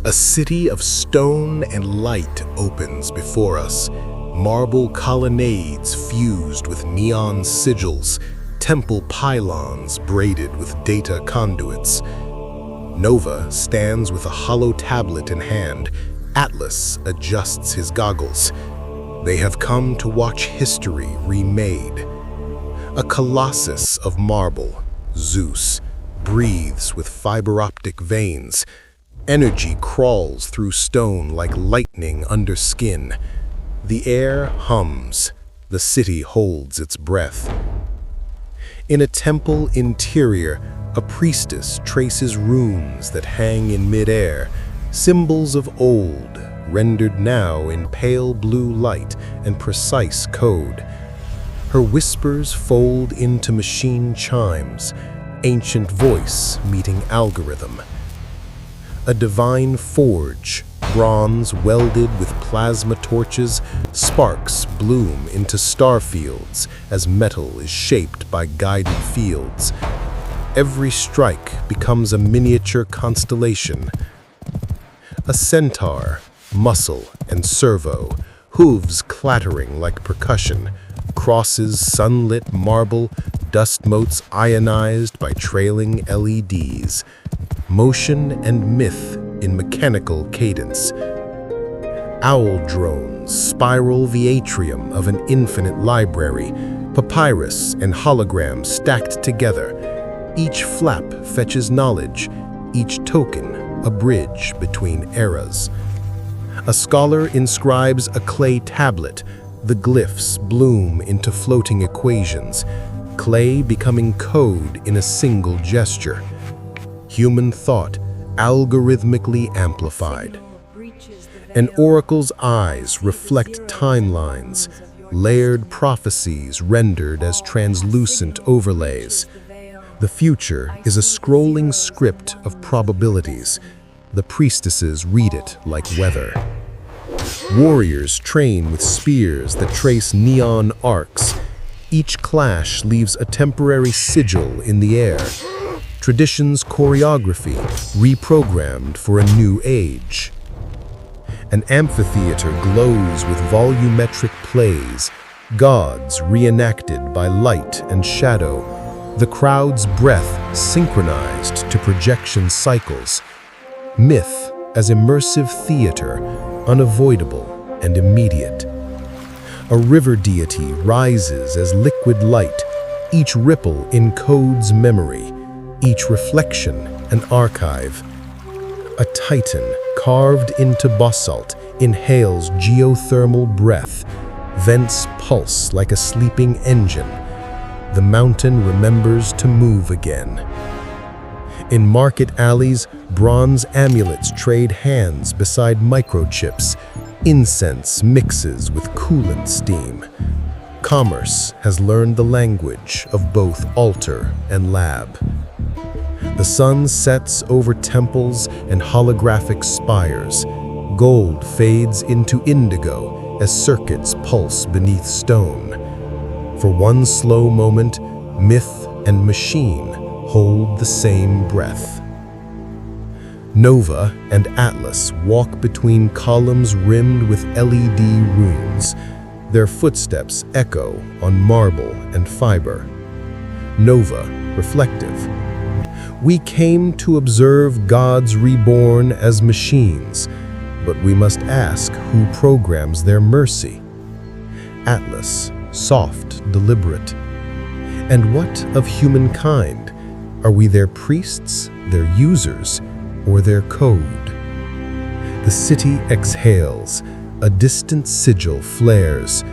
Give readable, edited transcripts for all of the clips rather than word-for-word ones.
A city of stone and light opens before us. Marble colonnades fused with neon sigils, temple pylons braided with data conduits. Nova stands with a hollow tablet in hand. Atlas adjusts his goggles. They have come to watch history remade. A colossus of marble, Zeus, breathes with fiber-optic veins. Energy crawls through stone like lightning under skin. The air hums. The city holds its breath. In a temple interior, a priestess traces runes that hang in midair, symbols of old, rendered now in pale blue light and precise code. Her whispers fold into machine chimes, ancient voice meeting algorithm. A divine forge, bronze welded with plasma torches, sparks bloom into star fields as metal is shaped by guided fields. Every strike becomes a miniature constellation. A centaur, muscle and servo, hooves clattering like percussion, crosses sunlit marble, dust motes ionized by trailing LEDs. Motion and myth in mechanical cadence. Owl drones spiral the atrium of an infinite library, papyrus and holograms stacked together. Each flap fetches knowledge, each token a bridge between eras. A scholar inscribes a clay tablet. The glyphs bloom into floating equations, clay becoming code in a single gesture. Human thought algorithmically amplified. An oracle's eyes reflect timelines, layered prophecies rendered as translucent overlays. The future is a scrolling script of probabilities. The priestesses read it like weather. Warriors train with spears that trace neon arcs. Each clash leaves a temporary sigil in the air. Tradition's choreography reprogrammed for a new age. An amphitheater glows with volumetric plays, gods reenacted by light and shadow, the crowd's breath synchronized to projection cycles. Myth as immersive theater, unavoidable and immediate. A river deity rises as liquid light, each ripple encodes memory, each reflection an archive. A titan carved into basalt inhales geothermal breath, vents pulse like a sleeping engine. The mountain remembers to move again. In market alleys, bronze amulets trade hands beside microchips. Incense mixes with coolant steam. Commerce has learned the language of both altar and lab. The sun sets over temples and holographic spires. Gold fades into indigo as circuits pulse beneath stone. For one slow moment, myth and machine hold the same breath. Nova and Atlas walk between columns rimmed with LED runes. Their footsteps echo on marble and fiber. Nova, reflective. We came to observe gods reborn as machines, but we must ask who programs their mercy. Atlas, soft, deliberate. And what of humankind? Are we their priests, their users, or their code? The city exhales, a distant sigil flares.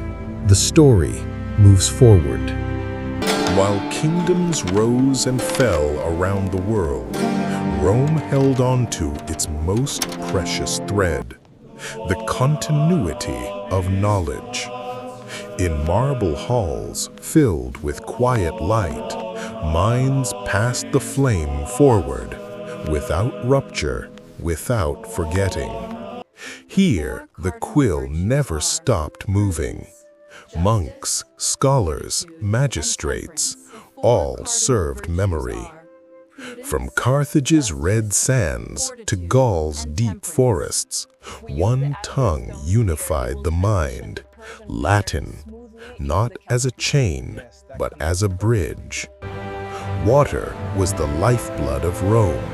The story moves forward. While kingdoms rose and fell around the world, Rome held on to its most precious thread, the continuity of knowledge. In marble halls filled with quiet light, minds passed the flame forward, without rupture, without forgetting. Here, the quill never stopped moving. Monks, scholars, magistrates, all served memory. From Carthage's red sands to Gaul's deep forests, one tongue unified the mind, Latin, not as a chain, but as a bridge. Water was the lifeblood of Rome.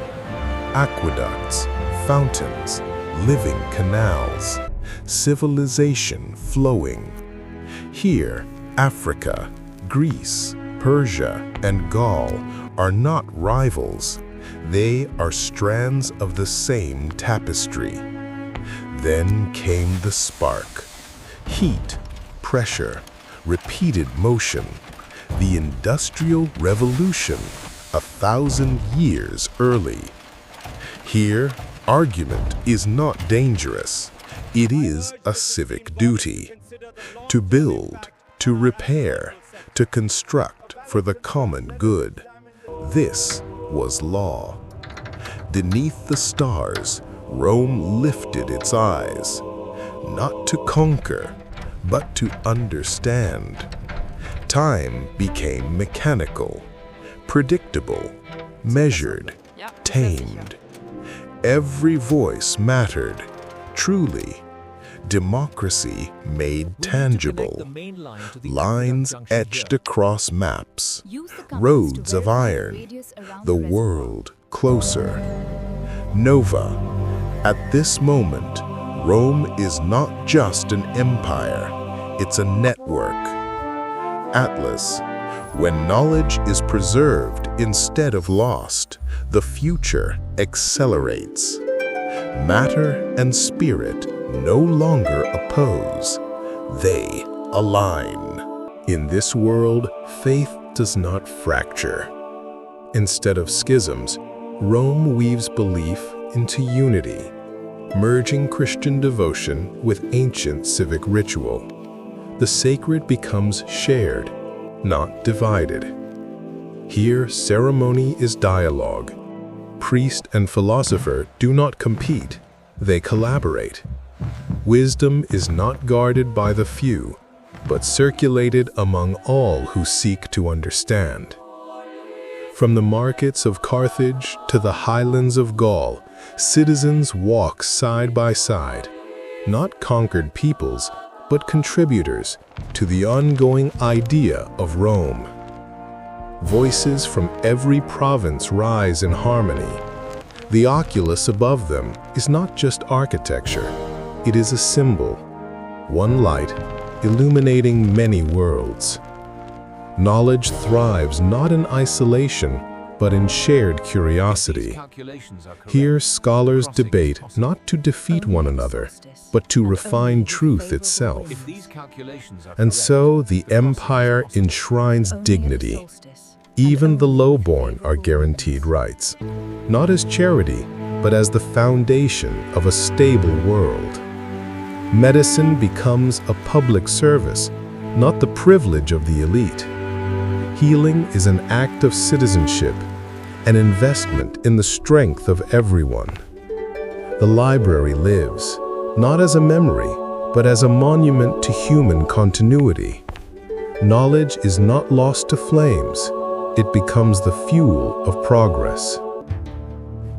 Aqueducts, fountains, living canals, civilization flowing. Here, Africa, Greece, Persia, and Gaul are not rivals. They are strands of the same tapestry. Then came the spark. Heat, pressure, repeated motion. The Industrial Revolution, 1,000 years early. Here, argument is not dangerous. It is a civic duty. To build, to repair, to construct for the common good. This was law. Beneath the stars, Rome lifted its eyes, not to conquer, but to understand. Time became mechanical, predictable, measured, tamed. Every voice mattered, truly. Democracy made tangible. Lines etched across maps, roads of iron, the world closer. Nova. At this moment, Rome is not just an empire, it's a network. Atlas. When knowledge is preserved instead of lost, the future accelerates. Matter and spirit no longer oppose, they align. In this world, faith does not fracture. Instead of schisms, Rome weaves belief into unity, merging Christian devotion with ancient civic ritual. The sacred becomes shared, not divided. Here, ceremony is dialogue. Priest and philosopher do not compete, they collaborate. Wisdom is not guarded by the few, but circulated among all who seek to understand. From the markets of Carthage to the highlands of Gaul, citizens walk side by side, not conquered peoples, but contributors to the ongoing idea of Rome. Voices from every province rise in harmony. The oculus above them is not just architecture, it is a symbol, one light illuminating many worlds. Knowledge thrives not in isolation, but in shared curiosity. Here, scholars debate not to defeat one another, but to refine truth itself. And so, the empire enshrines dignity. Even the lowborn are guaranteed rights, not as charity, but as the foundation of a stable world. Medicine becomes a public service, not the privilege of the elite. Healing is an act of citizenship, an investment in the strength of everyone. The library lives, not as a memory, but as a monument to human continuity. Knowledge is not lost to flames, it becomes the fuel of progress.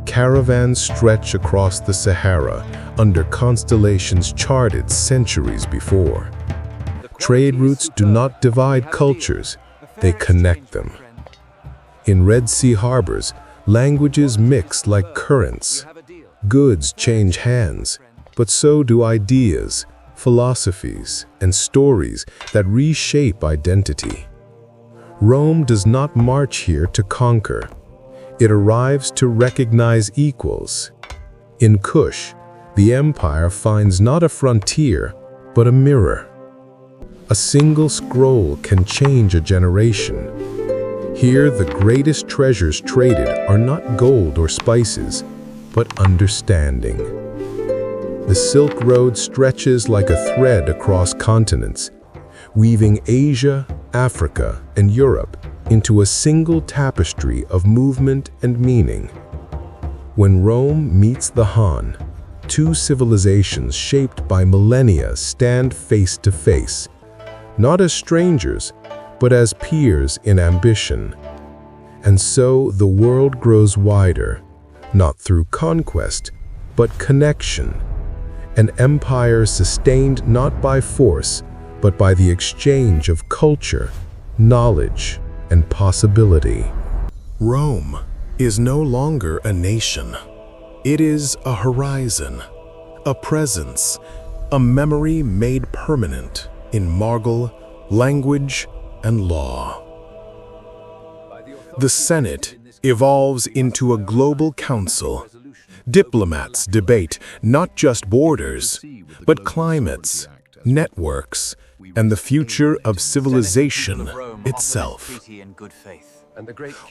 Caravans stretch across the Sahara under constellations charted centuries before. Trade routes do not divide cultures, they connect them. In Red Sea harbors, languages mix like currents. Goods change hands, but so do ideas, philosophies, and stories that reshape identity. Rome does not march here to conquer. It arrives to recognize equals. In Kush, the empire finds not a frontier, but a mirror. A single scroll can change a generation. Here, the greatest treasures traded are not gold or spices, but understanding. The Silk Road stretches like a thread across continents, weaving Asia, Africa, and Europe into a single tapestry of movement and meaning. When Rome meets the Han, two civilizations shaped by millennia stand face to face, not as strangers, but as peers in ambition. And so the world grows wider, not through conquest, but connection. An empire sustained not by force, but by the exchange of culture, knowledge, and possibility. Rome is no longer a nation. It is a horizon, a presence, a memory made permanent in marble, language, and law. The Senate evolves into a global council. Diplomats debate not just borders, but climates, networks, and the future of civilization itself.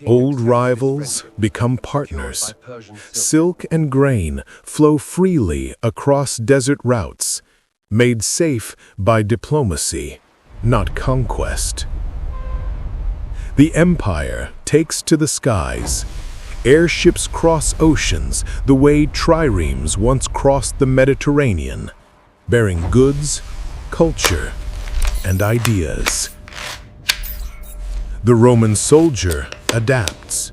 Old rivals become partners. Silk and grain flow freely across desert routes, made safe by diplomacy, not conquest. The empire takes to the skies. Airships cross oceans the way triremes once crossed the Mediterranean, bearing goods, culture, and ideas. The Roman soldier adapts.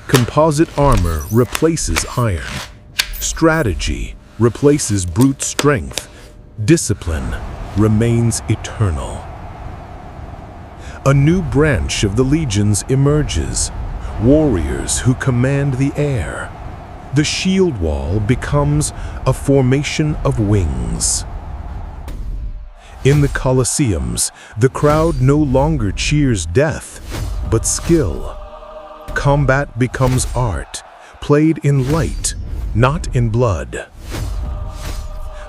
Composite armor replaces iron. Strategy replaces brute strength. Discipline remains eternal. A new branch of the legions emerges, warriors who command the air. The shield wall becomes a formation of wings. In the Colosseums, the crowd no longer cheers death, but skill. Combat becomes art, played in light, not in blood.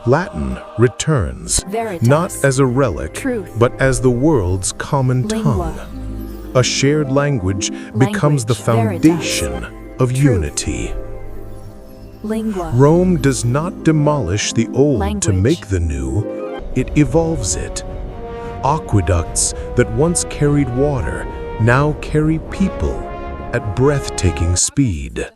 Latin returns, not as a relic, but as the world's common tongue. A shared language becomes the foundation of unity. Rome does not demolish the old to make the new, it evolves it. Aqueducts that once carried water now carry people at breathtaking speed.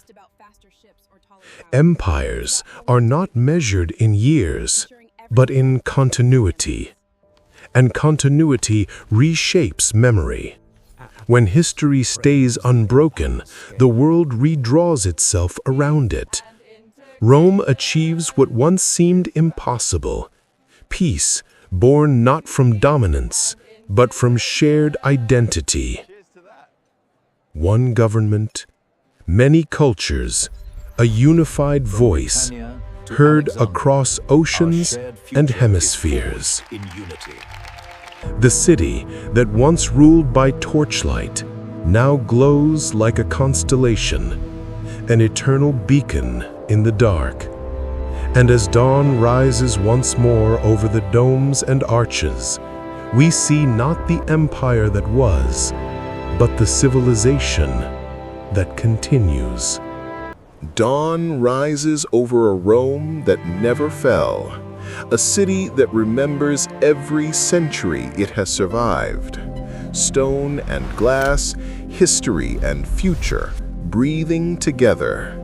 Empires are not measured in years, but in continuity. And continuity reshapes memory. When history stays unbroken, the world redraws itself around it. Rome achieves what once seemed impossible. Peace, born not from dominance, but from shared identity. One government, many cultures, a unified voice, heard across oceans and hemispheres. The city that once ruled by torchlight now glows like a constellation, an eternal beacon in the dark. And as dawn rises once more over the domes and arches, we see not the empire that was, but the civilization that continues. Dawn rises over a Rome that never fell, a city that remembers every century it has survived. Stone and glass, history and future, breathing together.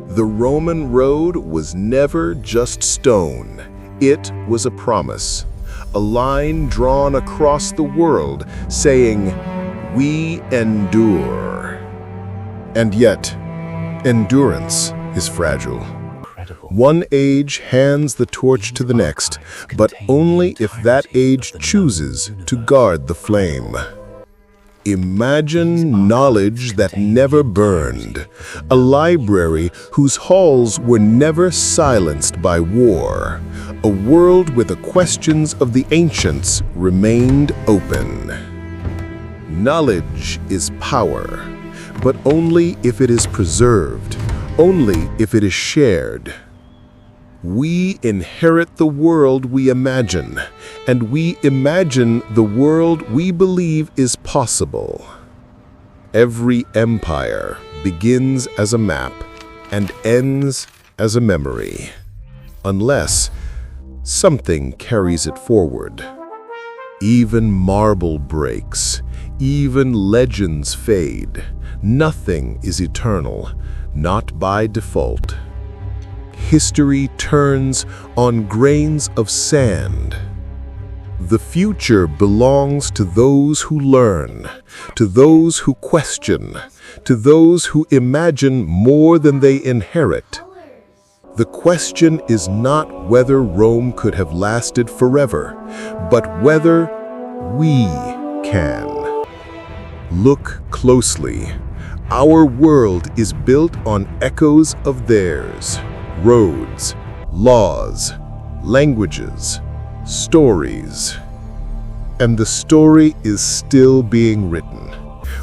The Roman road was never just stone. It was a promise, a line drawn across the world saying, "We endure." And yet, endurance is fragile. One age hands the torch to the next, but only if that age chooses to guard the flame. Imagine knowledge that never burned, a library whose halls were never silenced by war, a world where the questions of the ancients remained open. Knowledge is power, but only if it is preserved, only if it is shared. We inherit the world we imagine, and we imagine the world we believe is possible. Every empire begins as a map and ends as a memory, unless something carries it forward. Even marble breaks, even legends fade. Nothing is eternal, not by default. History turns on grains of sand. The future belongs to those who learn, to those who question, to those who imagine more than they inherit. The question is not whether Rome could have lasted forever, but whether we can. Look closely. Our world is built on echoes of theirs. Roads, laws, languages, stories. And the story is still being written.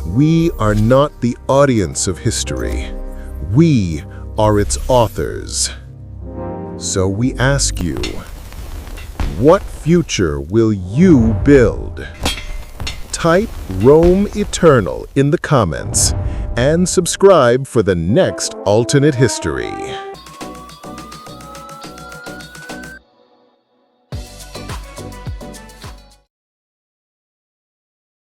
We are not the audience of history. We are its authors. So we ask you, what future will you build? Type Rome Eternal in the comments and subscribe for the next alternate history.